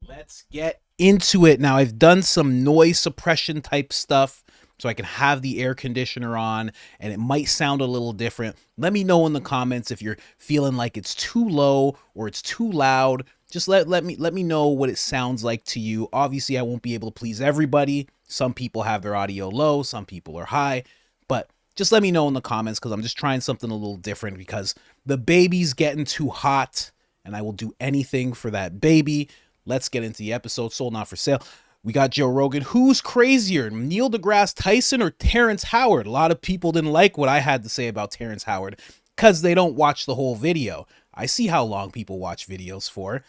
Let's get into it. Now, I've done some noise suppression type stuff so I can have the air conditioner on and it might sound a little different. Let me know in the comments if you're feeling like it's too low or it's too loud. Just let me know what it sounds like to you. Obviously, I won't be able to please everybody. Some people have their audio low, some people are high, but just let me know in the comments because I'm just trying something a little different because the baby's getting too hot and I will do anything for that baby. Let's get into the episode. Sold Not For Sale. We got Joe Rogan. Who's crazier, Neil deGrasse Tyson or Terrence Howard? A lot of people didn't like what I had to say about Terrence Howard because they don't watch the whole video. I see how long people watch videos for.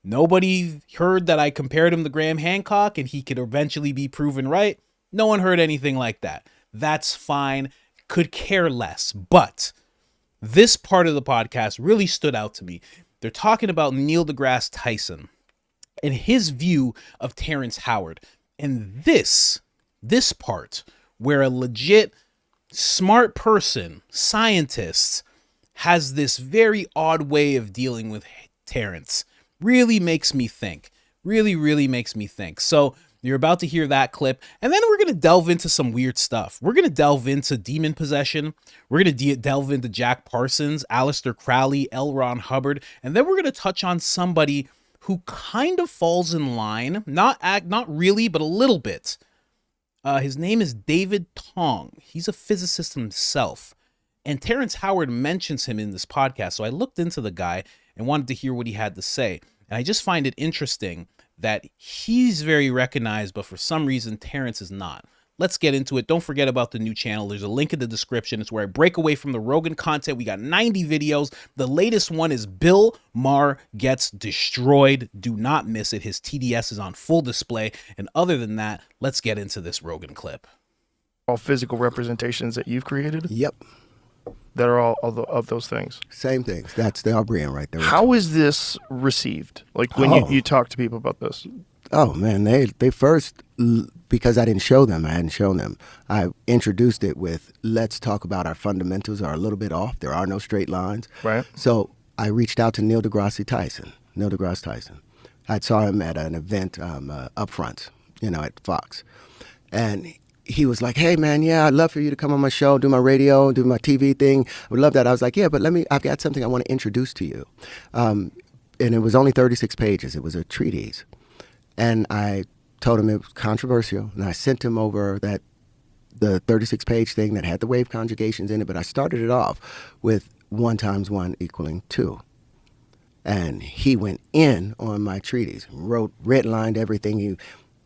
Nobody heard that I compared him to Graham Hancock and he could eventually be proven right. No one heard anything like that. That's fine. Could care less. But this part of the podcast really stood out to me. They're talking about Neil deGrasse Tyson and his view of Terrence Howard. And this part where a legit smart person, scientist, has this very odd way of dealing with Terrence really makes me think. Really makes me think. So you're about to hear that clip. And then we're going to delve into some weird stuff. We're going to delve into demon possession. We're going to delve into Jack Parsons, Aleister Crowley, L. Ron Hubbard. And then we're going to touch on somebody who kind of falls in line, not really, but a little bit. His name is David Tong. He's a physicist himself. And Terrence Howard mentions him in this podcast. So I looked into the guy and wanted to hear what he had to say. And I just find it interesting that he's very recognized, but for some reason, Terrence is not. Let's get into it. Don't forget about the new channel. There's a link in the description. It's where I break away from the Rogan content. We got 90 videos. The latest one is Bill Maher Gets Destroyed. Do not miss it. His TDS is on full display. And other than that, let's get into this Rogan clip. All physical representations that you've created? Yep. That are all of those things? Same things. That's the brand right there. How is this received? Like when you talk to people about this? Oh, man, they first, because I hadn't shown them, I introduced it with, let's talk about our fundamentals are a little bit off. There are no straight lines. Right. So I reached out to Neil deGrasse Tyson. I saw him at an event up front, at Fox. And he was like, hey, man, yeah, I'd love for you to come on my show, do my radio, do my TV thing. I would love that. I was like, yeah, but I've got something I want to introduce to you. And it was only 36 pages. It was a treatise. And I told him it was controversial, and I sent him over the 36-page thing that had the wave conjugations in it, but I started it off with 1 × 1 = 2. And he went in on my treatise, redlined everything. He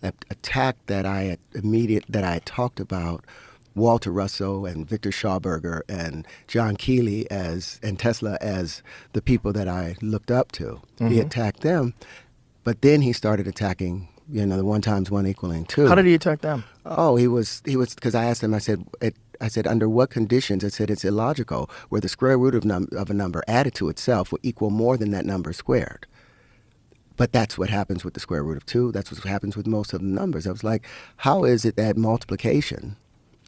attacked that I had talked about Walter Russell and Victor Schauberger and John Keeley and Tesla as the people that I looked up to. Mm-hmm. He attacked them. But then he started attacking, the 1 × 1 = 2. How did he attack them? Oh, he was because I asked him. I said under what conditions? I said it's illogical where the square root of a number added to itself will equal more than that number squared. But that's what happens with the square root of 2. That's what happens with most of the numbers. I was like, how is it that multiplication,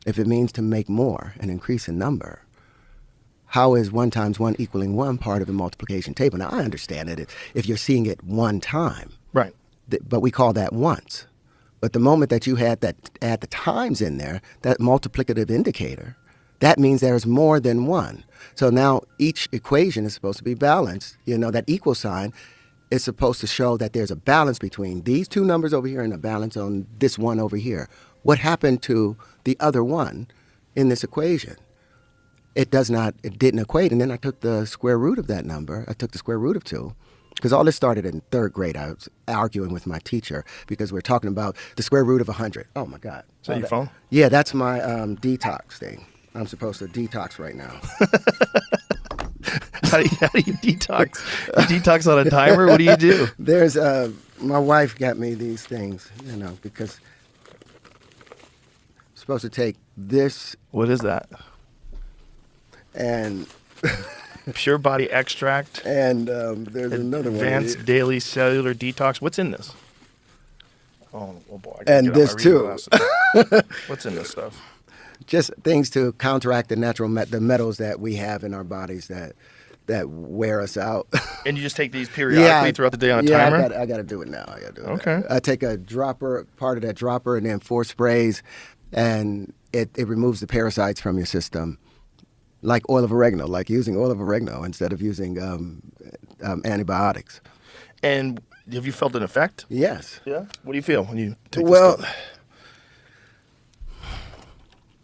if it means to make more and increase in number, how is 1 × 1 = 1 part of the multiplication table? Now, I understand it if you're seeing it one time. Right. But we call that once. But the moment that you add the times in there, that multiplicative indicator, that means there's more than one. So now each equation is supposed to be balanced. That equal sign is supposed to show that there's a balance between these two numbers over here and a balance on this one over here. What happened to the other one in this equation? It didn't equate. And then I took the square root of that number. I took the square root of 2. Because all this started in 3rd grade. I was arguing with my teacher because we're talking about the square root of 100. Oh, my God. Is that your phone? Yeah, that's my detox thing. I'm supposed to detox right now. How do you detox? You detox on a timer? What do you do? There's my wife got me these things, because I'm supposed to take this. What is that? And Pure Body Extract. And there's another one. Advanced Daily Cellular Detox. What's in this? Oh boy. And this too. What's in this stuff? Just things to counteract the natural the metals that we have in our bodies that that wear us out. And you just take these periodically throughout the day on a timer? I got to do it now. I got to do it. Okay. I take a dropper, part of that dropper, and then 4 sprays, and it removes the parasites from your system, like oil of oregano, like using oil of oregano instead of using antibiotics. And have you felt an effect? Yes. Yeah. What do you feel when you take Well, this stuff?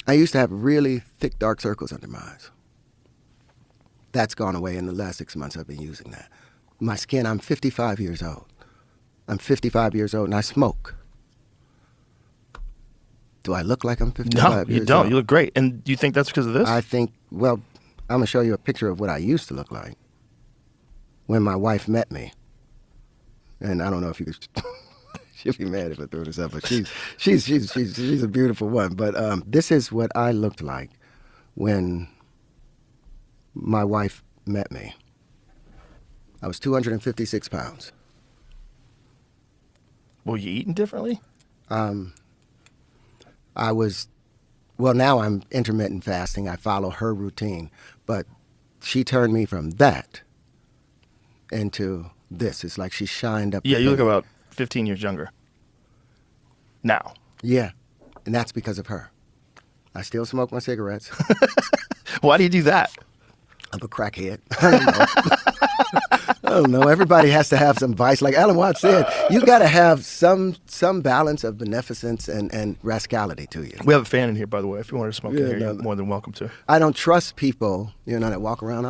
I used to have really thick, dark circles under my eyes. That's gone away in the last 6 months. I've been using that. My skin, I'm 55 years old. I'm 55 years old and I smoke. Do I look like I'm 55 No, years you don't. old? You look great. And do you think that's because of this? I think, well, I'm going to show you a picture of what I used to look like when my wife met me. And I don't know if you could, she'll be mad if I throw this up, but she's a beautiful one. But this is what I looked like when my wife met me. I was 256 pounds. Were you eating differently? I was, well, now I'm intermittent fasting. I follow her routine. But she turned me from that into this. It's like she shined up. Yeah, the you look thing. about 15 years younger now. Yeah, and that's because of her. I still smoke my cigarettes. Why do you do that? I'm a crackhead. I don't know. I don't know. Everybody has to have some vice. Like Alan Watts said, you got to have some balance of beneficence and rascality to you. We have a fan in here, by the way. If you want to smoke in Yeah, here, you're no. more than welcome to. I don't trust people, that walk around,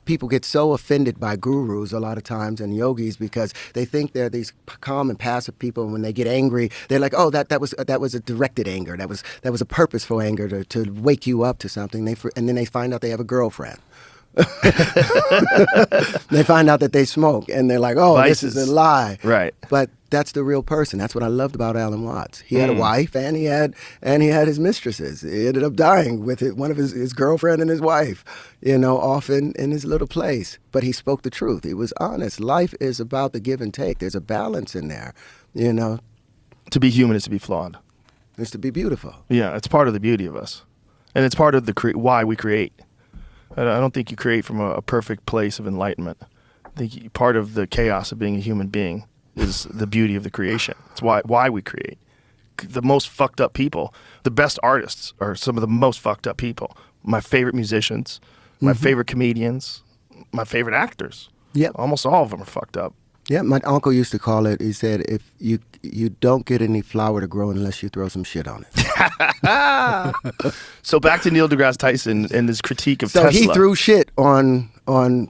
people get so offended by gurus a lot of times and yogis because they think they're these calm and passive people, and when they get angry, they're like, oh, that was a directed anger. That was a purposeful anger to wake you up to something. And then they find out they have a girlfriend. They find out that they smoke, and they're like, oh, Vices. this is a lie. Right. But that's the real person. That's what I loved about Alan Watts. He had a wife, and he had his mistresses. He ended up dying with one of his girlfriend and his wife, off in his little place. But he spoke the truth. He was honest. Life is about the give and take. There's a balance in there, To be human is to be flawed. It's to be beautiful. Yeah, it's part of the beauty of us. And it's part of why we create. I don't think you create from a perfect place of enlightenment. I think part of the chaos of being a human being is the beauty of the creation. It's why we create. The most fucked up people, the best artists are some of the most fucked up people. My favorite musicians, my favorite comedians, my favorite actors. Yep. Almost Almost all of them are fucked up. Yeah, my uncle used to call it, he said, if you don't get any flower to grow unless you throw some shit on it. So back to Neil deGrasse Tyson and his critique of So Tesla. he threw shit on,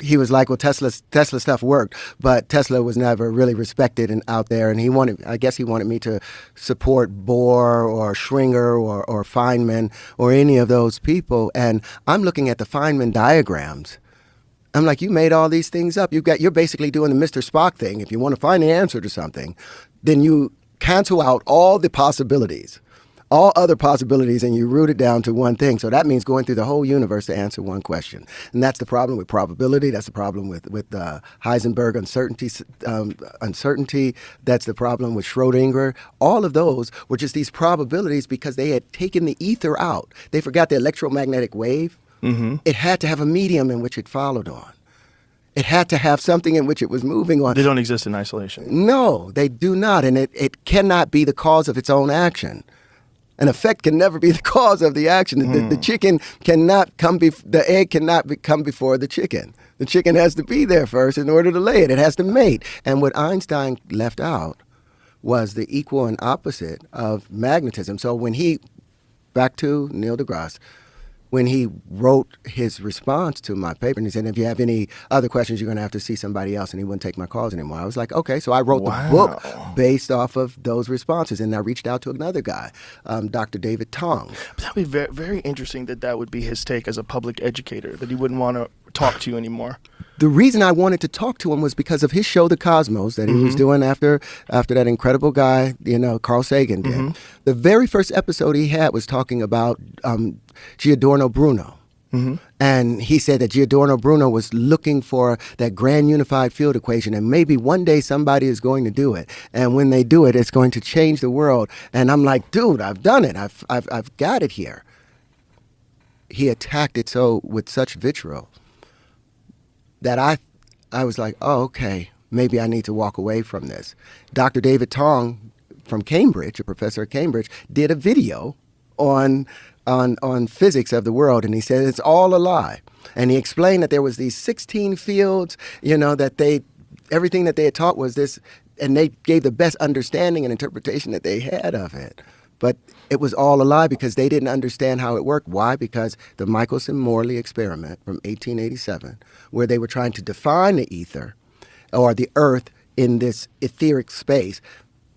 he was like, well, Tesla stuff worked, but Tesla was never really respected out there. And I guess he wanted me to support Bohr or Schringer or Feynman or any of those people. And I'm looking at the Feynman diagrams. I'm like, you made all these things up. You're basically doing the Mr. Spock thing. If you want to find the answer to something, then you cancel out all the possibilities, all other possibilities, and you root it down to one thing. So that means going through the whole universe to answer one question. And that's the problem with probability. That's the problem with Heisenberg uncertainty. That's the problem with Schrodinger. All of those were just these probabilities because they had taken the ether out. They forgot the electromagnetic wave. Mm-hmm. It had to have a medium in which it followed on. It had to have something in which it was moving on. They don't exist in isolation. No, they do not. And it cannot be the cause of its own action. An effect can never be the cause of the action. The chicken cannot the egg cannot come before the chicken. The chicken has to be there first in order to lay it. It has to mate. And what Einstein left out was the equal and opposite of magnetism. So back to Neil deGrasse, when he wrote his response to my paper, and he said, if you have any other questions, you're going to have to see somebody else, and he wouldn't take my calls anymore. I was like, okay. So I wrote the book based off of those responses, and I reached out to another guy, Dr. David Tong. That would be very, very interesting that would be his take as a public educator, that he wouldn't want to talk to you anymore. The reason I wanted to talk to him was because of his show, The Cosmos, that he was doing after that incredible guy, Carl Sagan did. The very first episode he had was talking about Giordano Bruno. And he said that Giordano Bruno was looking for that grand unified field equation, and maybe one day somebody is going to do it. And when they do it, it's going to change the world. And I'm like, dude, I've done it. I've got it here. He attacked it with such vitriol that I was like, oh, okay, maybe I need to walk away from this. Dr. David Tong from Cambridge, a professor at Cambridge, did a video on physics of the world, and he said it's all a lie. And he explained that there was these 16 fields, that everything that they had taught was this, and they gave the best understanding and interpretation that they had of it. But it was all a lie because they didn't understand how it worked. Why? Because the Michelson-Morley experiment from 1887, where they were trying to define the ether or the earth in this etheric space.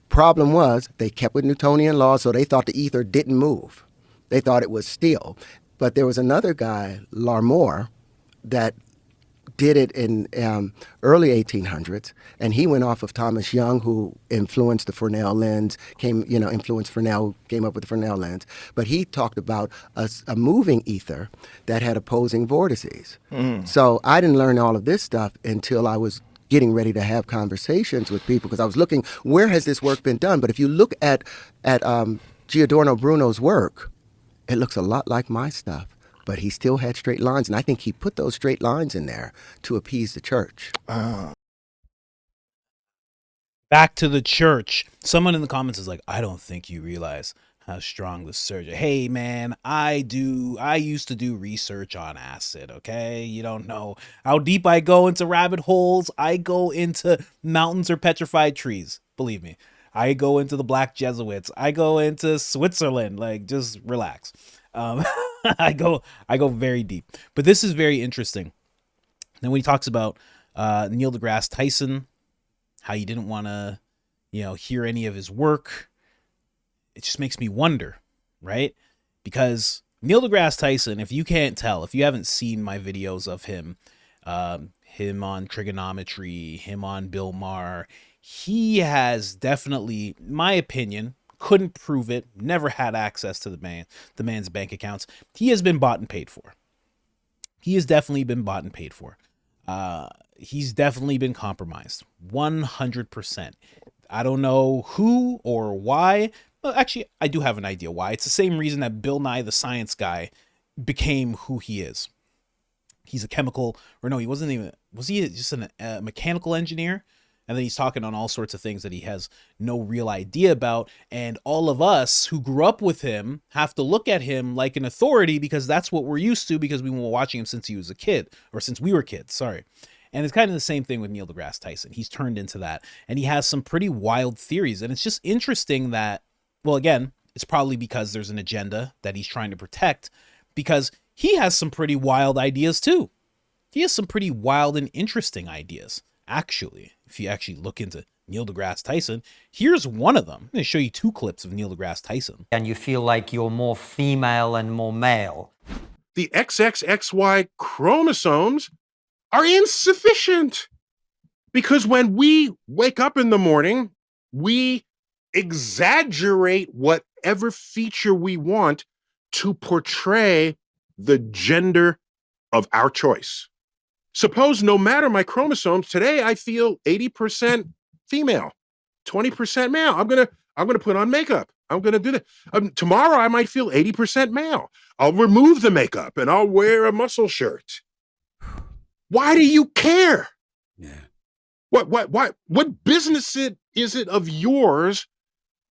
Problem was, they kept with Newtonian laws, so they thought the ether didn't move. They thought it was still. But there was another guy, Larmor, that did it in early 1800s, and he went off of Thomas Young, who influenced the Fresnel lens, influenced Fresnel, came up with the Fresnel lens. But he talked about a moving ether that had opposing vortices. So I didn't learn all of this stuff until I was getting ready to have conversations with people, because I was looking, where has this work been done? But if you look at Giordano Bruno's work, it looks a lot like my stuff. But he still had straight lines, and I think he put those straight lines in there to appease the church. Back to the church. Someone in the comments is like, I don't think you realize how strong the surge. Hey man, I used to do research on acid, okay? You don't know how deep I go into rabbit holes. I go into mountains or petrified trees. Believe me. I go into the Black Jesuits. I go into Switzerland. Like, just relax. I go very deep. But this is very interesting. Then when he talks about Neil deGrasse Tyson, how you didn't want to, hear any of his work, it just makes me wonder, right? Because Neil deGrasse Tyson, if you can't tell, if you haven't seen my videos of him, him on trigonometry, him on Bill Maher, he has definitely, in my opinion, couldn't prove it, never had access to the man's bank accounts. He has been bought and paid for. He has definitely been bought and paid for. He's definitely been compromised. 100%. I don't know who or why. Well, actually, I do have an idea why. It's the same reason that Bill Nye the Science Guy became who he is. He's a chemical, or no, he wasn't even, was he just a mechanical engineer? And then he's talking on all sorts of things that he has no real idea about. And all of us who grew up with him have to look at him like an authority, because that's what we're used to, because we were watching him since he was a kid, or since we were kids, sorry. And it's kind of the same thing with Neil deGrasse Tyson. He's turned into that. And he has some pretty wild theories. And it's just interesting that, well, again, it's probably because there's an agenda that he's trying to protect, because he has some pretty wild ideas too. He has some pretty wild and interesting ideas. Actually, if you actually look into Neil deGrasse Tyson, here's one of them. I'm going to show you two clips of Neil deGrasse Tyson. And you feel like you're more female and more male. The XXXY chromosomes are insufficient, because when we wake up in the morning, we exaggerate whatever feature we want to portray the gender of our choice. Suppose no matter my chromosomes, today I feel 80% female, 20% male. I'm gonna put on makeup. I'm gonna do that. Tomorrow I might feel 80% male. I'll remove the makeup and I'll wear a muscle shirt. Why do you care? Yeah. What business is it of yours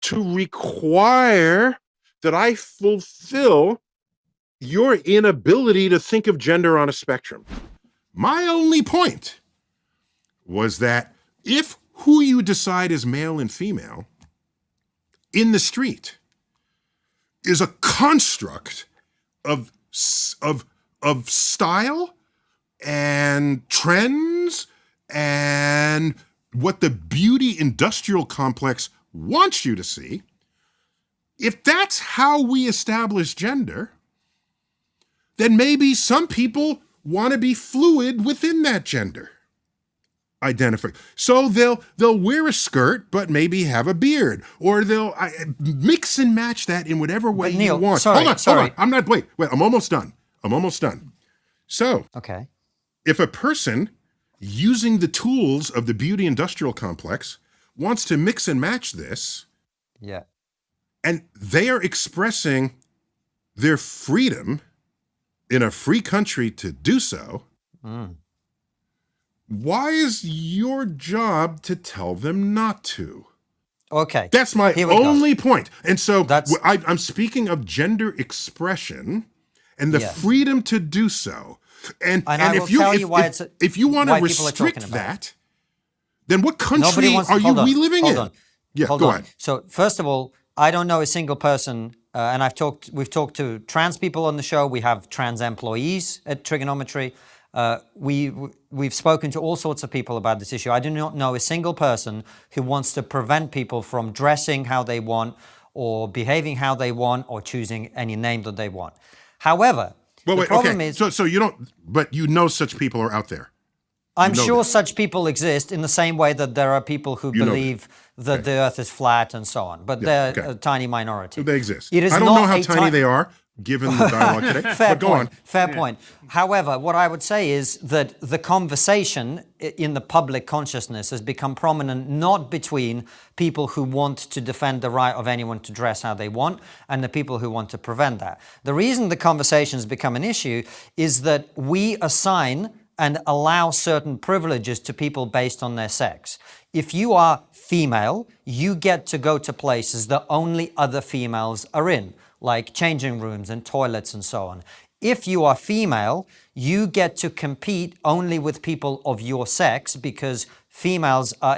to require that I fulfill your inability to think of gender on a spectrum? My only point was that if who you decide is male and female in the street is a construct of style and trends and what the beauty industrial complex wants you to see, if that's how we establish gender, then maybe some people want to be fluid within that gender identify. So they'll wear a skirt, but maybe have a beard, or they'll mix and match that in whatever way Neil, you want. sorry. Hold on. I'm not, wait, I'm almost done. So, Okay. if a person using the tools of the beauty industrial complex wants to mix and match this, Yeah. and they are expressing their freedom in a free country to do so, Why is your job to tell them not to? Okay. That's my Here we go. only point. And so That's- I'm speaking of gender expression and the Yes. freedom to do so. And I if will you tell if, you why if, it's if you want to why people are restrict talking about it. that, then what country wants are you hold on, reliving hold in? on. Yeah, Hold go on. ahead. So first of all, I don't know a single person, and we've talked to trans people on the show. We have trans employees at Trigonometry. We've spoken to all sorts of people about this issue. I do not know a single person who wants to prevent people from dressing how they want, or behaving how they want, or choosing any name that they want. However, Well, the wait, problem okay. is, So you don't, but you know such people are out there. I'm know sure that. such people exist in the same way that there are people who You know believe that the Earth is flat and so on, but they're okay. a tiny minority. They exist. It is I don't not know how a tiny they are, given the dialogue today. Fair but go point. on. Fair point. However, what I would say is that the conversation in the public consciousness has become prominent not between people who want to defend the right of anyone to dress how they want and the people who want to prevent that. The reason the conversation has become an issue is that we assign and allow certain privileges to people based on their sex. If you are female, you get to go to places that only other females are in, like changing rooms and toilets and so on. If you are female, you get to compete only with people of your sex because females are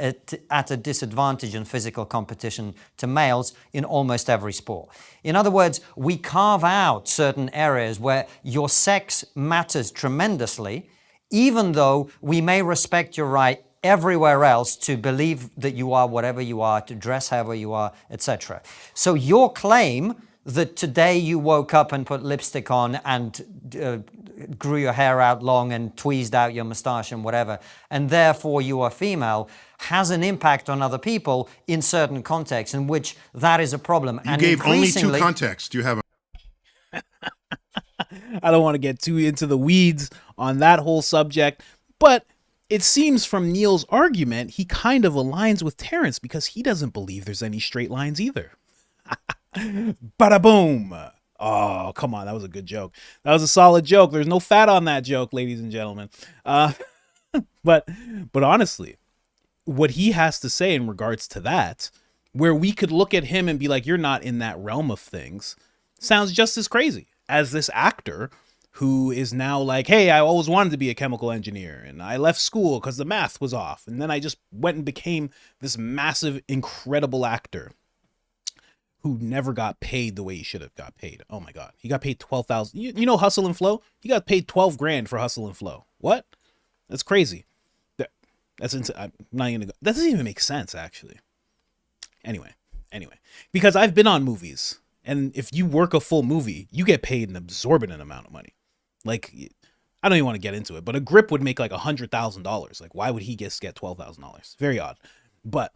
at a disadvantage in physical competition to males in almost every sport. In other words, we carve out certain areas where your sex matters tremendously, even though we may respect your right everywhere else to believe that you are whatever you are, to dress however you are, etc. So your claim that today you woke up and put lipstick on and grew your hair out long and tweezed out your mustache and whatever, and therefore you are female, has an impact on other people in certain contexts in which that is a problem. You gave only two contexts. Do you have a I don't want to get too into the weeds on that whole subject, but it seems from Neil's argument, he kind of aligns with Terrence because he doesn't believe there's any straight lines either. Bada boom. Oh, come on. That was a good joke. That was a solid joke. There's no fat on that joke, ladies and gentlemen. But honestly, what he has to say in regards to that, where we could look at him and be like, you're not in that realm of things, sounds just as crazy as this actor who is now like, hey, I always wanted to be a chemical engineer and I left school because the math was off. And then I just went and became this massive, incredible actor who never got paid the way he should have got paid. Oh my God. He got paid 12,000. You know, Hustle and Flow? He got paid 12 grand for Hustle and Flow. What? That's crazy. I'm not even gonna go. That doesn't even make sense, actually. Anyway, because I've been on movies, and if you work a full movie, you get paid an exorbitant amount of money. Like, I don't even want to get into it, but a grip would make like $100,000. Like, why would he just get $12,000? Very odd. But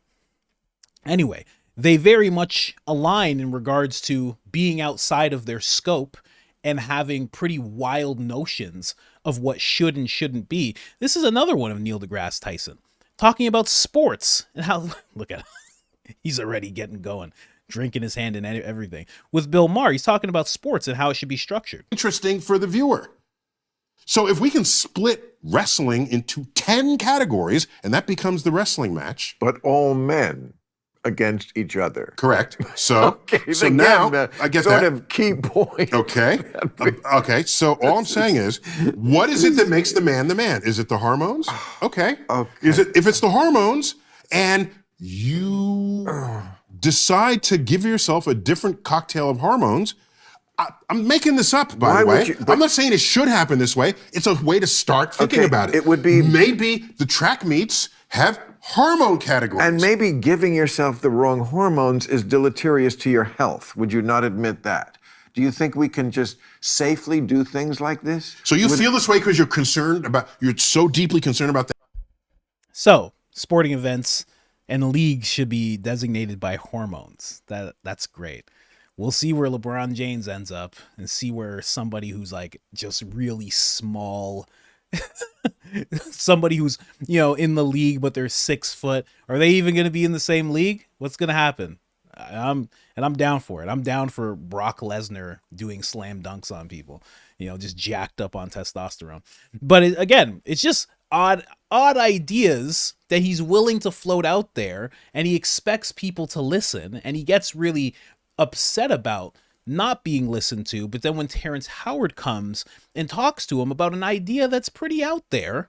anyway, they very much align in regards to being outside of their scope and having pretty wild notions of what should and shouldn't be. This is another one of Neil deGrasse Tyson talking about sports and how, look at him. He's already getting going, drinking his hand and everything. With Bill Maher, he's talking about sports and how it should be structured. interesting for the viewer. So if we can split wrestling into 10 categories and that becomes the wrestling match. But all men against each other. Correct. So, so again, now I get sort that. of key point. Okay. Okay. So all I'm saying is, what is it that makes the man the man? Is it the hormones? Okay. Is it, if it's the hormones and you decide to give yourself a different cocktail of hormones, I'm making this up, by the way. I'm not saying it should happen this way. It's a way to start thinking about it. It would be maybe the track meets have hormone categories. And maybe giving yourself the wrong hormones is deleterious to your health. Would you not admit that? Do you think we can just safely do things like this? So you feel this way because you're so deeply concerned about that? So, sporting events and leagues should be designated by hormones. That's great. We'll see where LeBron James ends up and see where somebody who's like just really small, somebody who's, in the league, but they're 6 foot. Are they even going to be in the same league? What's going to happen? I'm down for it. I'm down for Brock Lesnar doing slam dunks on people, just jacked up on testosterone. But again, it's just odd ideas that he's willing to float out there, and he expects people to listen, and he gets really upset about not being listened to. But then when Terrence Howard comes and talks to him about an idea that's pretty out there,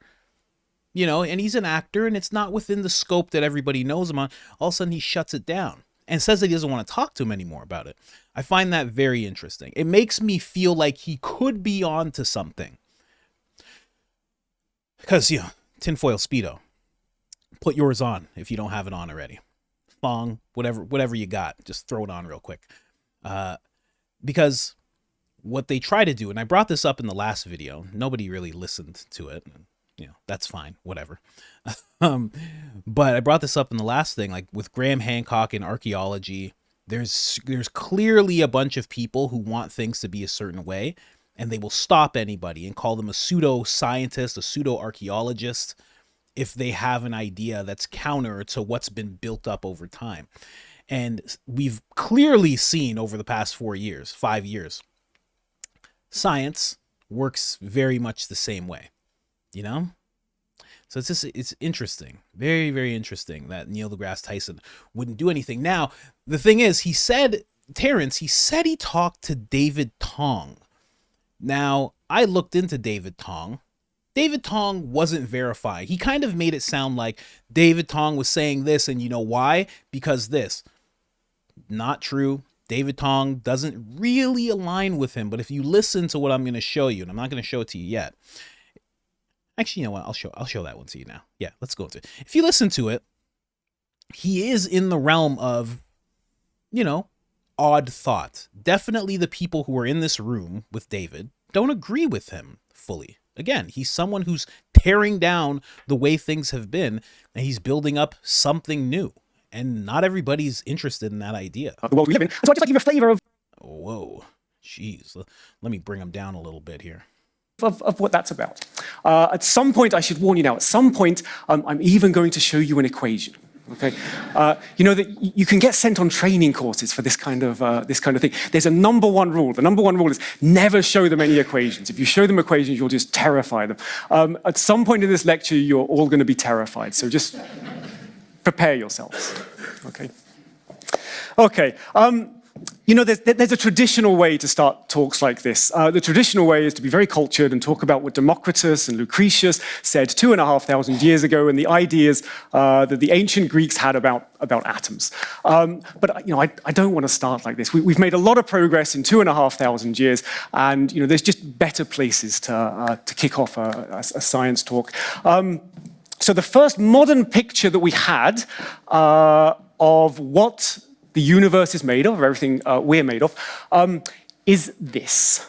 you know, and he's an actor and it's not within the scope that everybody knows him on, all of a sudden he shuts it down and says that he doesn't want to talk to him anymore about it. I find that very interesting. It makes me feel like he could be on to something. Because, you know, tinfoil Speedo. Put yours on if you don't have it on already. Thong, whatever you got, just throw it on real quick. Because what they try to do, and I brought this up in the last video, nobody really listened to it. You know, that's fine, whatever. But I brought this up in the last thing, like with Graham Hancock and archaeology, there's clearly a bunch of people who want things to be a certain way, and they will stop anybody and call them a pseudo-scientist, a pseudo-archaeologist, if they have an idea that's counter to what's been built up over time. And we've clearly seen over the past 5 years, science works very much the same way, you know? So it's interesting, very, very interesting that Neil deGrasse Tyson wouldn't do anything. Now, the thing is, Terrence said he talked to David Tong. Now, I looked into David Tong. David Tong wasn't verifying. He kind of made it sound like David Tong was saying this, and you know why? Because this. Not true. David Tong doesn't really align with him, but if you listen to what I'm going to show you, and I'm not going to show it to you yet. Actually, you know what? I'll show that one to you now. Yeah, let's go into it. If you listen to it, he is in the realm of, you know, odd thought. Definitely the people who are in this room with David don't agree with him fully. Again, he's someone who's tearing down the way things have been, and he's building up something new. And not everybody's interested in that idea. The world we live in. So I'd just like to give a flavor of Whoa, jeez. Let me bring him down a little bit here. what that's about. At some point, I should warn you now, at some point, I'm even going to show you an equation. Okay, you know that you can get sent on training courses for this kind of thing. There's a number one rule. The number one rule is never show them any equations. If you show them equations, you'll just terrify them. At some point in this lecture, you're all going to be terrified. So just prepare yourselves. Okay. Okay. You know, there's a traditional way to start talks like this. The traditional way is to be very cultured and talk about what Democritus and Lucretius said 2,500 years ago, and the ideas that the ancient Greeks had about atoms. But you know, I don't want to start like this. We've made a lot of progress in 2,500 years, and you know, there's just better places to kick off a science talk. So the first modern picture that we had of what the universe is made of everything we're made of, is this.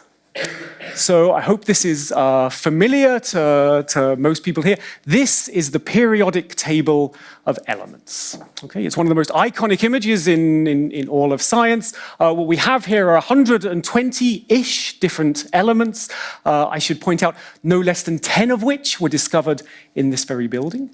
So I hope this is familiar to most people here. This is the periodic table of elements. Okay, it's one of the most iconic images in all of science. What we have here are 120-ish different elements. I should point out no less than 10 of which were discovered in this very building,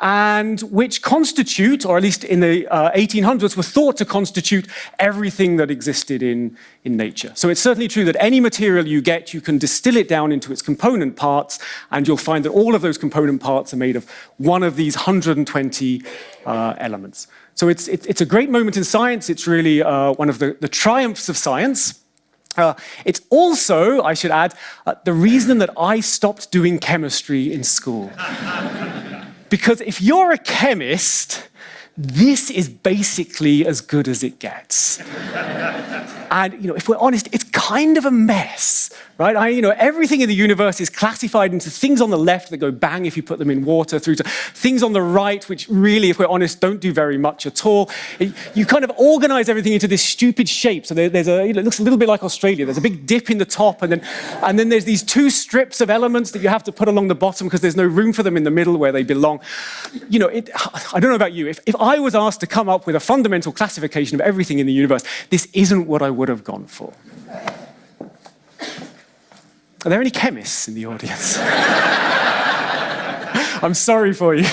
and which constitute, or at least in the 1800s, were thought to constitute everything that existed in nature. So it's certainly true that any material you get, you can distill it down into its component parts, and you'll find that all of those component parts are made of one of these 120 elements. So it's a great moment in science. It's really one of the triumphs of science. It's also, I should add, the reason that I stopped doing chemistry in school. Because if you're a chemist, this is basically as good as it gets. And, you know, if we're honest, it's kind of a mess, right? You know, everything in the universe is classified into things on the left that go bang if you put them in water, through to things on the right, which really, if we're honest, don't do very much at all. You kind of organize everything into this stupid shape. So there's you know, it looks a little bit like Australia. There's a big dip in the top, and then there's these two strips of elements that you have to put along the bottom because there's no room for them in the middle where they belong. You know, I don't know about you. If I was asked to come up with a fundamental classification of everything in the universe, this isn't what I would have gone for. Are there any chemists in the audience? I'm sorry for you.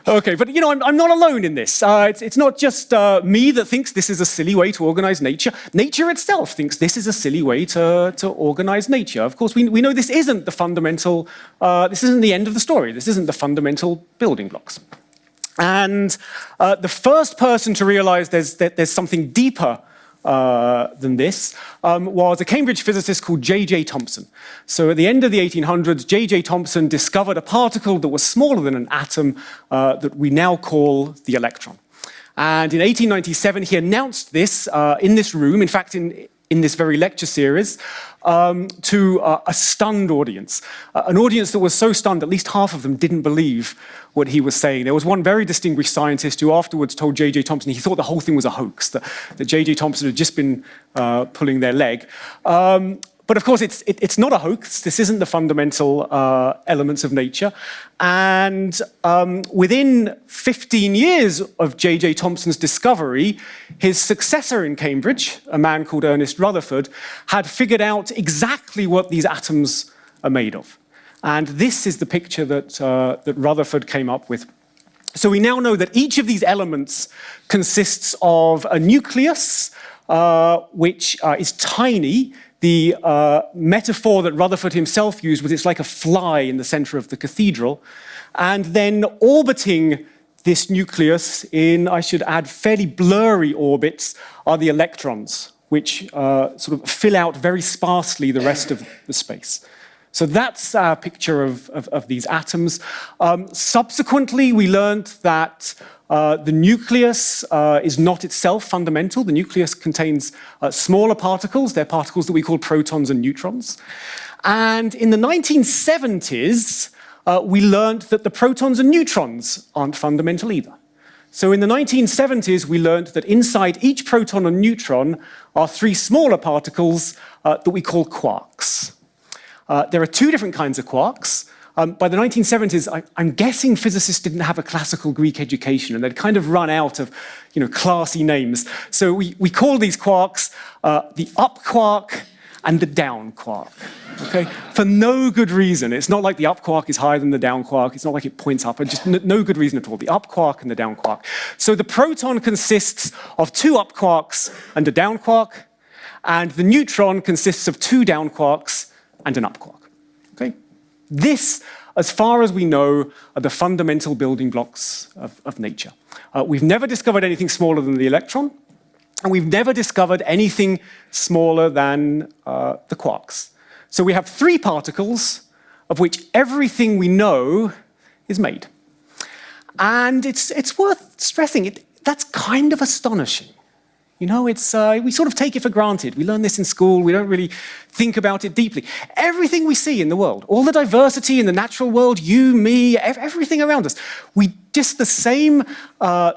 Okay, but I'm not alone in this. It's not just me that thinks this is a silly way to organize nature. Nature itself thinks this is a silly way to organize nature. Of course, we know this isn't the fundamental, this isn't the end of the story. This isn't the fundamental building blocks. And the first person to realize there's something deeper than this was a Cambridge physicist called J.J. Thomson. So at the end of the 1800s, J.J. Thomson discovered a particle that was smaller than an atom that we now call the electron. And in 1897, he announced this in this room, in fact, in this very lecture series, to a stunned audience. An audience that was so stunned, at least half of them didn't believe what he was saying. There was one very distinguished scientist who afterwards told J.J. Thomson he thought the whole thing was a hoax, that J.J. Thomson had just been pulling their leg. But of course, it's not a hoax. This isn't the fundamental elements of nature. And within 15 years of J.J. Thomson's discovery, his successor in Cambridge, a man called Ernest Rutherford, had figured out exactly what these atoms are made of. And this is the picture that Rutherford came up with. So we now know that each of these elements consists of a nucleus, which is tiny. The metaphor that Rutherford himself used was it's like a fly in the center of the cathedral. And then orbiting this nucleus in, I should add, fairly blurry orbits are the electrons, which sort of fill out very sparsely the rest of the space. So that's our picture of these atoms. Subsequently, we learned that the nucleus is not itself fundamental. The nucleus contains smaller particles. They're particles that we call protons and neutrons. And in the 1970s, we learned that the protons and neutrons aren't fundamental either. So in the 1970s, we learned that inside each proton and neutron are three smaller particles that we call quarks. There are two different kinds of quarks. By the 1970s, I'm guessing physicists didn't have a classical Greek education, and they'd kind of run out of, classy names. So we call these quarks the up quark and the down quark. Okay, for no good reason. It's not like the up quark is higher than the down quark. It's not like it points up. Just no good reason at all. The up quark and the down quark. So the proton consists of two up quarks and a down quark, and the neutron consists of two down quarks and an up quark. Okay? This, as far as we know, are the fundamental building blocks of nature. We've never discovered anything smaller than the electron, and we've never discovered anything smaller than the quarks. So we have three particles of which everything we know is made. And it's worth stressing, that's kind of astonishing. We sort of take it for granted. We learn this in school. We don't really think about it deeply. Everything we see in the world, all the diversity in the natural world, you, me, everything around us, just the same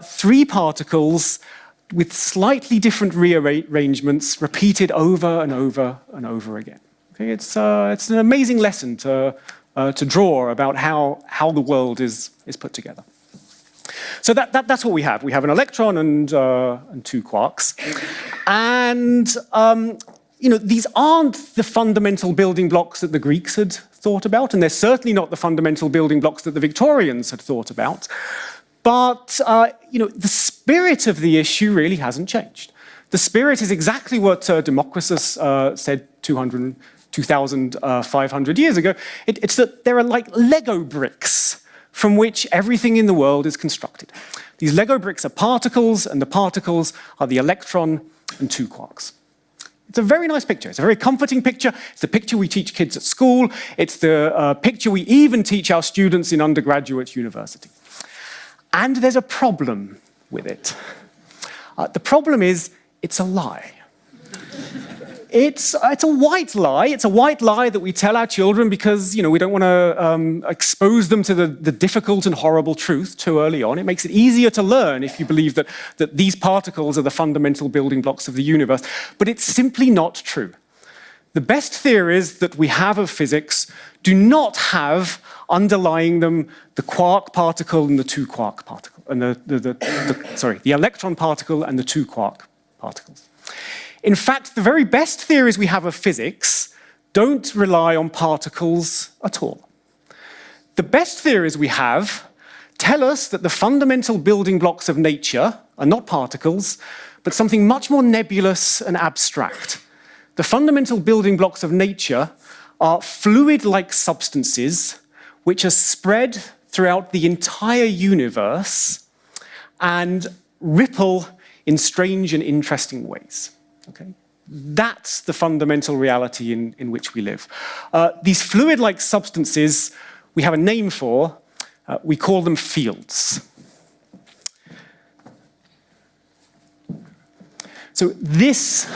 three particles with slightly different rearrangements repeated over and over and over again. Okay, it's an amazing lesson to draw about how the world is put together. So that's what we have. We have an electron and two quarks. And, these aren't the fundamental building blocks that the Greeks had thought about, and they're certainly not the fundamental building blocks that the Victorians had thought about. But, the spirit of the issue really hasn't changed. The spirit is exactly what Democritus said 2,500 years ago. It's that there are like Lego bricks from which everything in the world is constructed. These Lego bricks are particles, and the particles are the electron and two quarks. It's a very nice picture. It's a very comforting picture. It's the picture we teach kids at school. It's the picture we even teach our students in undergraduate university. And there's a problem with it. The problem is it's a lie. It's a white lie. It's a white lie that we tell our children because, we don't want to expose them to the difficult and horrible truth too early on. It makes it easier to learn if you believe that these particles are the fundamental building blocks of the universe. But it's simply not true. The best theories that we have of physics do not have underlying them the quark particle and the two quark particle, and the electron particle and the two quark particles. In fact, the very best theories we have of physics don't rely on particles at all. The best theories we have tell us that the fundamental building blocks of nature are not particles, but something much more nebulous and abstract. The fundamental building blocks of nature are fluid-like substances which are spread throughout the entire universe and ripple in strange and interesting ways. Okay? That's the fundamental reality in which we live. These fluid-like substances we have a name for. We call them fields. So this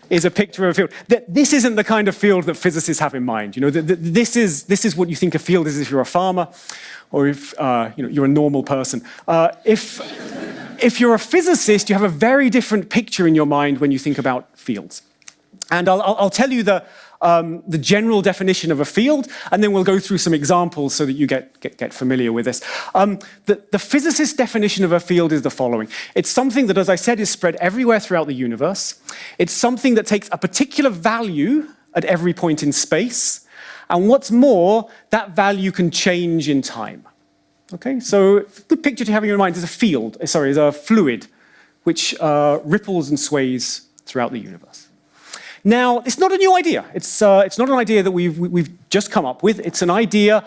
is a picture of a field. This isn't the kind of field that physicists have in mind. You know, this is what you think a field is if you're a farmer, or if you're a normal person. If you're a physicist, you have a very different picture in your mind when you think about fields. And I'll tell you the general definition of a field, and then we'll go through some examples so that you get familiar with this. The physicist definition of a field is the following. It's something that, as I said, is spread everywhere throughout the universe. It's something that takes a particular value at every point in space, and what's more, that value can change in time. Okay, so a good picture to have in your mind is a fluid which ripples and sways throughout the universe. Now, it's not a new idea. It's not an idea that we've just come up with. It's an idea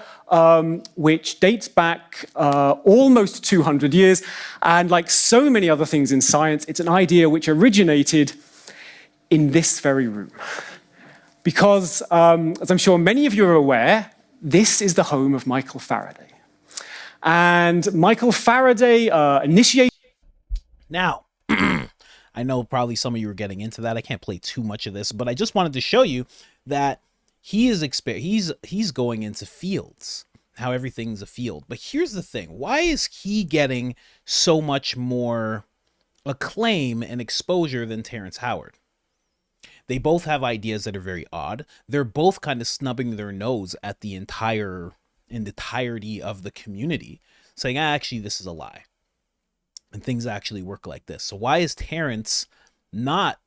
which dates back almost 200 years, and like so many other things in science, it's an idea which originated in this very room. Because, as I'm sure many of you are aware, this is the home of Michael Faraday. And Michael Faraday initiated... Now, I know probably some of you are getting into that. I can't play too much of this, but I just wanted to show you that he's going into fields, how everything's a field. But here's the thing. Why is he getting so much more acclaim and exposure than Terrence Howard? They both have ideas that are very odd. They're both kind of snubbing their nose at the entirety of the community, saying, actually, this is a lie. And things actually work like this. So why is Terrence not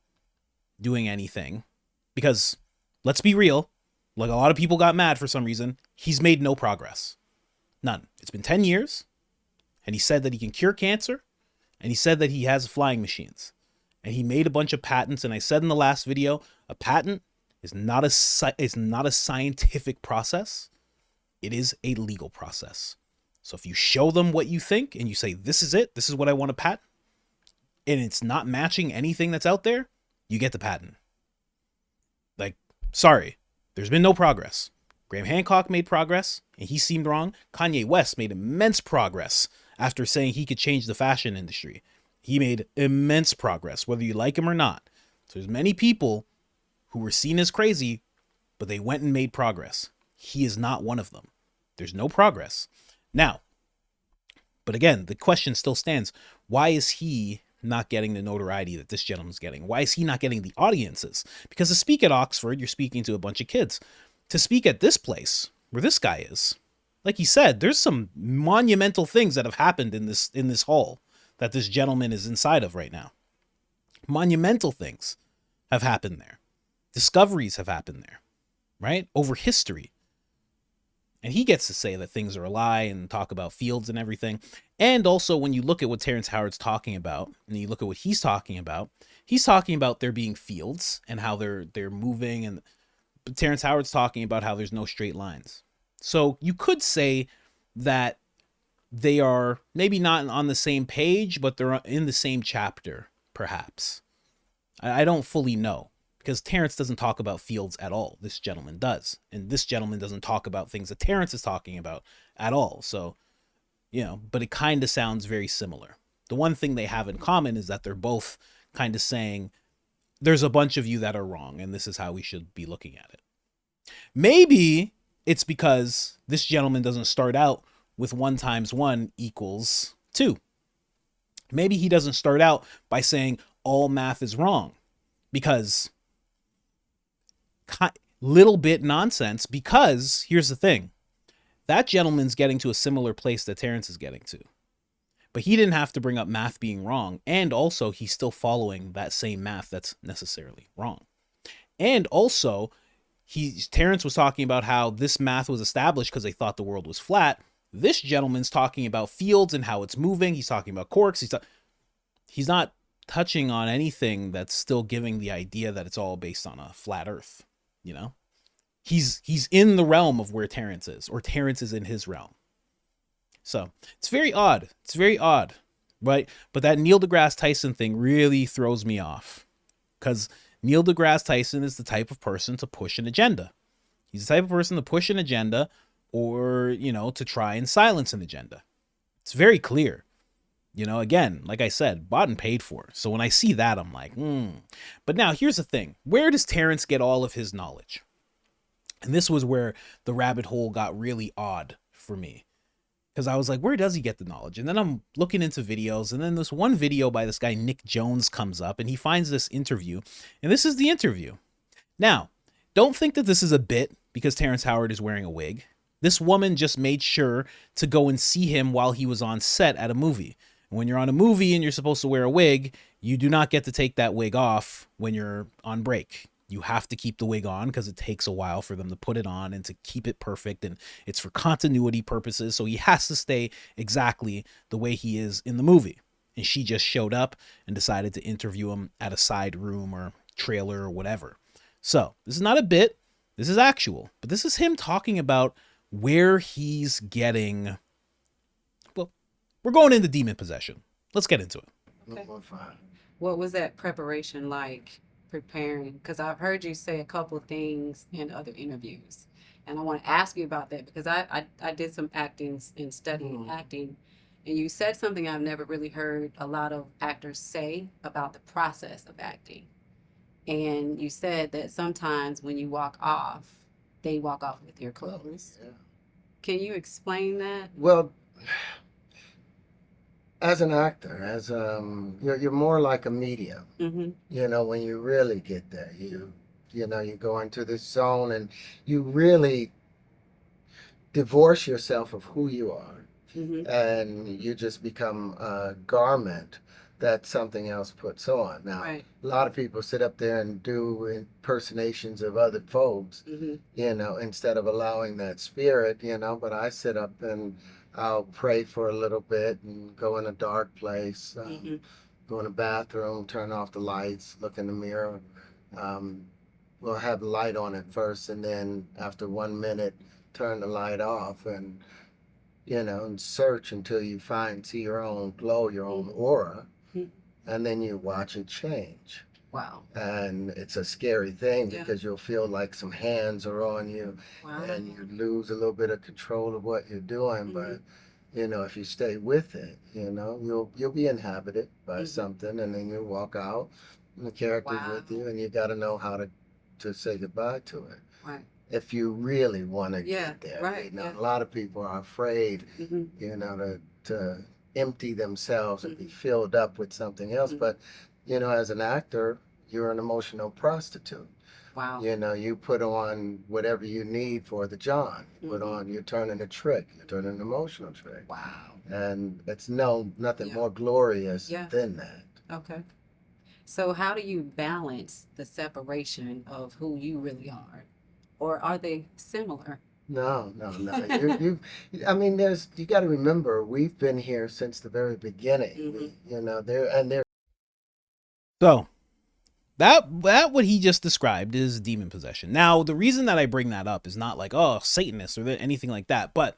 doing anything? Because let's be real, like a lot of people got mad for some reason. He's made no progress. None. It's been 10 years, and he said that he can cure cancer, and he said that he has flying machines. And he made a bunch of patents, and I said in the last video, a patent is not a scientific process. It is a legal process. So if you show them what you think and you say, this is it, this is what I want to patent, and it's not matching anything that's out there, you get the patent. Like, sorry, there's been no progress. Graham Hancock made progress, and he seemed wrong. Kanye West made immense progress after saying he could change the fashion industry. He made immense progress, whether you like him or not. So there's many people who were seen as crazy, but they went and made progress. He is not one of them. There's no progress. Now, but again, the question still stands. Why is he not getting the notoriety that this gentleman's getting? Why is he not getting the audiences? Because to speak at Oxford, you're speaking to a bunch of kids. To speak at this place, where this guy is, like he said, there's some monumental things that have happened in this hall that this gentleman is inside of right now. Monumental things have happened there. Discoveries have happened there, right? Over history. And he gets to say that things are a lie and talk about fields and everything. And also, when you look at what Terrence Howard's talking about, and you look at what he's talking about there being fields and how they're moving. But Terrence Howard's talking about how there's no straight lines. So you could say that they are maybe not on the same page, but they're in the same chapter, perhaps. I don't fully know. Because Terrence doesn't talk about fields at all. This gentleman does. And this gentleman doesn't talk about things that Terrence is talking about at all. So, but it kind of sounds very similar. The one thing they have in common is that they're both kind of saying, there's a bunch of you that are wrong, and this is how we should be looking at it. Maybe it's because this gentleman doesn't start out with 1 × 1 = 2. Maybe he doesn't start out by saying all math is wrong. Because... little bit nonsense, because here's the thing. That gentleman's getting to a similar place that Terrence is getting to. But he didn't have to bring up math being wrong. And also, he's still following that same math that's necessarily wrong. And also, Terrence was talking about how this math was established because they thought the world was flat. This gentleman's talking about fields and how it's moving. He's talking about quarks. He's not touching on anything that's still giving the idea that it's all based on a flat earth, you know? He's in the realm of where Terrence is, or Terrence is in his realm. So it's very odd. It's very odd, right? But that Neil deGrasse Tyson thing really throws me off, because Neil deGrasse Tyson is the type of person to push an agenda. He's the type of person to push an agenda, or, you know, to try and silence an agenda. It's very clear. You know, again, like I said, bought and paid for. So when I see that, I'm like, But now here's the thing. Where does Terrence get all of his knowledge? And this was where the rabbit hole got really odd for me, because I was like, where does he get the knowledge? And then I'm looking into videos, and then this one video by this guy, Nick Jones, comes up, and he finds this interview, and this is the interview. Now, don't think that this is a bit because Terrence Howard is wearing a wig. This woman just made sure to go and see him while he was on set at a movie. When you're on a movie and you're supposed to wear a wig, you do not get to take that wig off when you're on break. You have to keep the wig on because it takes a while for them to put it on and to keep it perfect, and it's for continuity purposes. So he has to stay exactly the way he is in the movie. And she just showed up and decided to interview him at a side room or trailer or whatever. So this is not a bit. This is actual. But this is him talking about where he's getting... Well, we're going into demon possession. Let's get into it. Okay. What was that preparation like, preparing? Because I've heard you say a couple of things in other interviews, and I want to ask you about that, because I did some acting and studying acting, and you said something I've never really heard a lot of actors say about the process of acting. And you said that sometimes when you walk off, they walk off with your clothes. Yeah. Can you explain that? Well, as an actor, you're more like a medium. Mm-hmm. You know, when you really get there, you go into this zone and you really divorce yourself of who you are, Mm-hmm. and you just become a garment that something else puts on. Now, Right. a lot of people sit up there and do impersonations of other folks, Mm-hmm. instead of allowing that spirit, but I sit up and I'll pray for a little bit and go in a dark place, Mm-hmm. go in a bathroom, turn off the lights, look in the mirror. We'll have the light on at first, and then after 1 minute, turn the light off, and and search until you see your own glow, your own aura, Mhm. and then you watch it change. Wow. And it's a scary thing, Yeah. because you'll feel like some hands are on you, Wow. and you lose a little bit of control of what you're doing. Mhm. But if you stay with it, you'll be inhabited by Mhm. something, and then you walk out, and the character's Wow. with you, and you got to know how to say goodbye to it. Right. If you really want to Yeah, get there, right, yeah. a lot of people are afraid, Mm-hmm. to empty themselves and be Mhm. filled up with something else. Mhm. But as an actor, you're an emotional prostitute. Wow. You put on whatever you need for the John. You're turning a trick. You're turning an emotional trick. Wow. And it's nothing Yeah. more glorious Yeah. than that. Okay. So how do you balance the separation of who you really are? Or are they similar? No. I mean, you got to remember, we've been here since the very beginning. Mhm. So that what he just described is demon possession. Now, the reason that I bring that up is not like, oh, Satanist or anything like that, but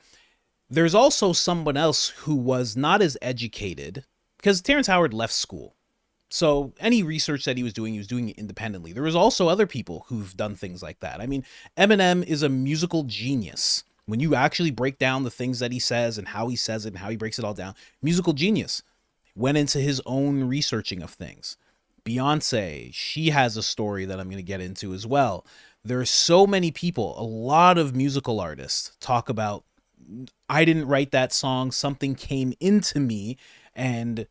there's also someone else who was not as educated, because Terrence Howard left school. So any research that he was doing it independently. There was also other people who've done things like that. I mean, Eminem is a musical genius. When you actually break down the things that he says and how he says it and how he breaks it all down, musical genius. Went into his own researching of things. Beyonce, she has a story that I'm going to get into as well. There are so many people, a lot of musical artists talk about, I didn't write that song, something came into me, and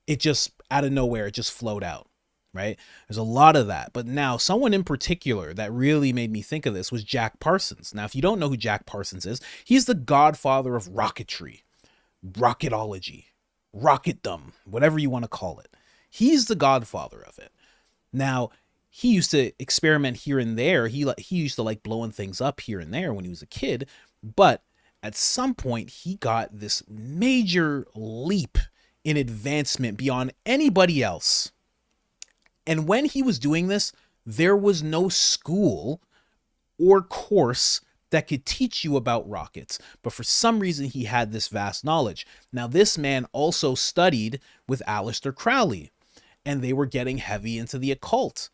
it just, out of nowhere, it just flowed out, right? There's a lot of that. But now, someone in particular that really made me think of this was Jack Parsons. Now, if you don't know who Jack Parsons is, he's the godfather of rocketry, rocketology, rocketdom, whatever you want to call it. He's the godfather of it. Now, he used to experiment here and there. He used to like blowing things up here and there when he was a kid. But at some point he got this major leap in advancement beyond anybody else. And when he was doing this, there was no school or course that could teach you about rockets. But for some reason, he had this vast knowledge. Now, this man also studied with Aleister Crowley, and they were getting heavy into the occult.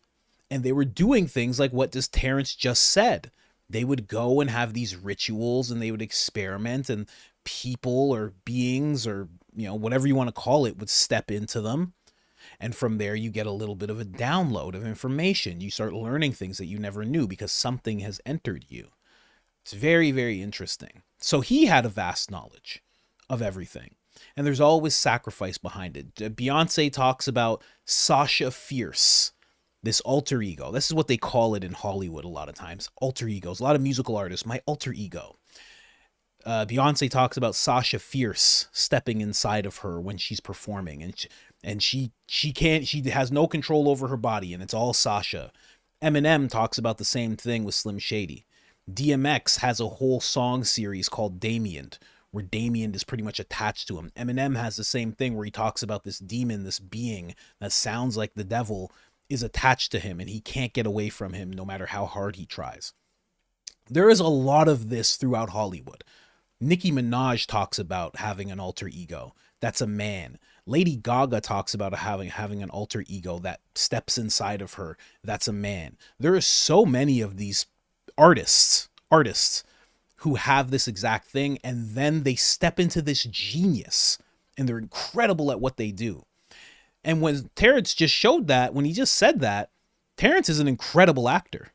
And they were doing things like what this Terrence just said. They would go and have these rituals, and they would experiment, and people or beings or, you know, whatever you want to call it would step into them. And from there, you get a little bit of a download of information. You start learning things that you never knew because something has entered you. It's very, very interesting. So he had a vast knowledge of everything. And there's always sacrifice behind it. Beyonce talks about Sasha Fierce, this alter ego. This is what they call it in Hollywood a lot of times. Alter egos. A lot of musical artists, my alter ego. Beyonce talks about Sasha Fierce stepping inside of her when she's performing, and she has no control over her body, and it's all Sasha. Eminem talks about the same thing with Slim Shady. DMX has a whole song series called Damien, where Damien is pretty much attached to him. Eminem has the same thing where he talks about this demon, this being that sounds like the devil is attached to him, and he can't get away from him no matter how hard he tries. There is a lot of this throughout Hollywood. Nicki Minaj talks about having an alter ego. That's a man. Lady Gaga talks about having an alter ego that steps inside of her. That's a man. There are so many of these artists who have this exact thing, and then they step into this genius, and they're incredible at what they do. And when Terrence just showed that, when he just said that, Terrence is an incredible actor.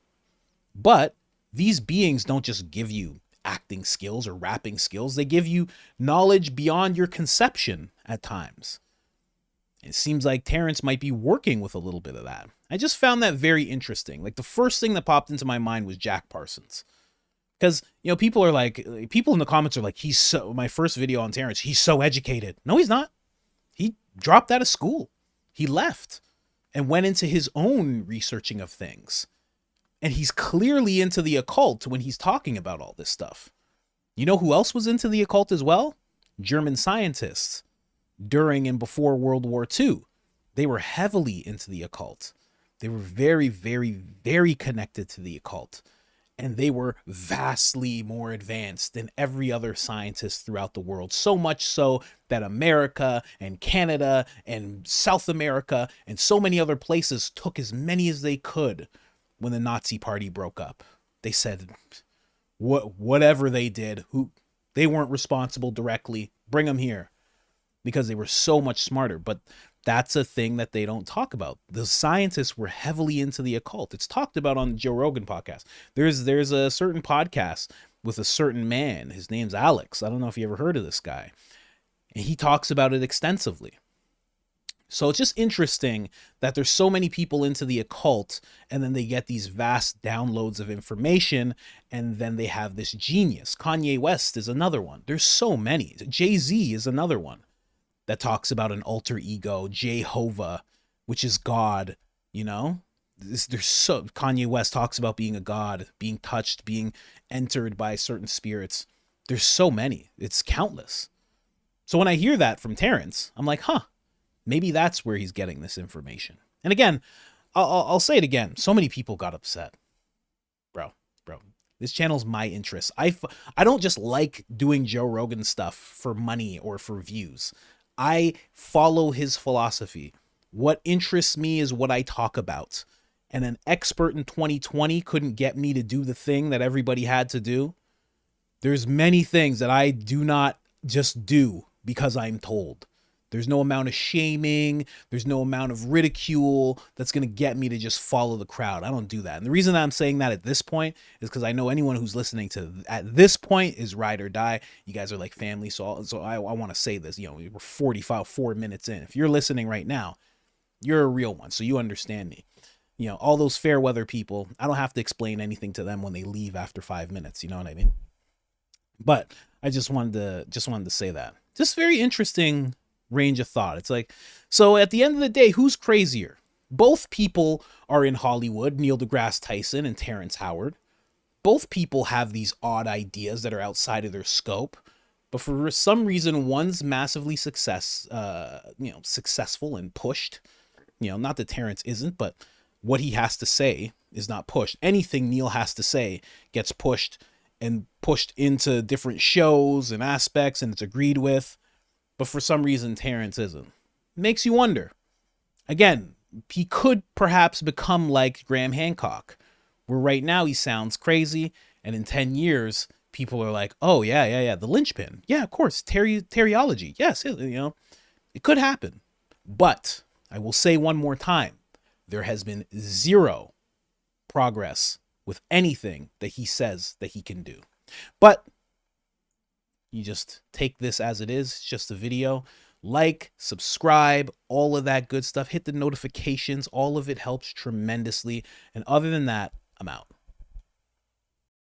But these beings don't just give you acting skills or rapping skills. They give you knowledge beyond your conception at times. It seems like Terrence might be working with a little bit of that. I just found that very interesting. Like, the first thing that popped into my mind was Jack Parsons. Because, you know, people in the comments are like, my first video on Terrence, he's so educated. No, he's not. He dropped out of school. He left and went into his own researching of things. And he's clearly into the occult when he's talking about all this stuff. You know who else was into the occult as well? German scientists during and before World War II. They were heavily into the occult. They were very, very, very connected to the occult. And they were vastly more advanced than every other scientist throughout the world. So much so that America and Canada and South America and so many other places took as many as they could when the Nazi party broke up. They said, whatever they did, they weren't responsible directly. Bring them here, because they were so much smarter. But that's a thing that they don't talk about. The scientists were heavily into the occult. It's talked about on the Joe Rogan podcast. There's a certain podcast with a certain man. His name's Alex. I don't know if you ever heard of this guy. And he talks about it extensively. So it's just interesting that there's so many people into the occult, and then they get these vast downloads of information, and then they have this genius. Kanye West is another one. There's so many. Jay-Z is another one that talks about an alter ego, Jehovah, which is God, you know? Kanye West talks about being a god, being touched, being entered by certain spirits. There's so many. It's countless. So when I hear that from Terrence, I'm like, maybe that's where he's getting this information. And again, I'll say it again. So many people got upset. Bro, this channel's my interest. I don't just like doing Joe Rogan stuff for money or for views. I follow his philosophy. What interests me is what I talk about. And an expert in 2020 couldn't get me to do the thing that everybody had to do. There's many things that I do not just do because I'm told. There's no amount of shaming. There's no amount of ridicule that's going to get me to just follow the crowd. I don't do that. And the reason that I'm saying that at this point is because I know anyone who's listening to at this point is ride or die. You guys are like family. So I want to say this, you know, we're 4 minutes in. If you're listening right now, you're a real one. So you understand me. You know, all those fair weather people, I don't have to explain anything to them when they leave after 5 minutes. You know what I mean? But I just wanted to say that. Just very interesting range of thought. It's like, so at the end of the day, who's crazier? Both people are in Hollywood, Neil deGrasse Tyson and Terrence Howard. both people have these odd ideas that are outside of their scope, but for some reason, one's massively successful and pushed. Not that Terrence isn't, but what he has to say is not pushed. Anything Neil has to say gets pushed into different shows and aspects, and it's agreed with. But for some reason, Terrence isn't. Makes you wonder. Again, he could perhaps become like Graham Hancock, where right now he sounds crazy, and in 10 years, people are like, oh, yeah, the linchpin. Yeah, of course, Terryology. Yes, it could happen. But I will say one more time, there has been zero progress with anything that he says that he can do. But you just take this as it is. It's just a video. Like, subscribe, all of that good stuff. Hit the notifications. All of it helps tremendously. And other than that, I'm out.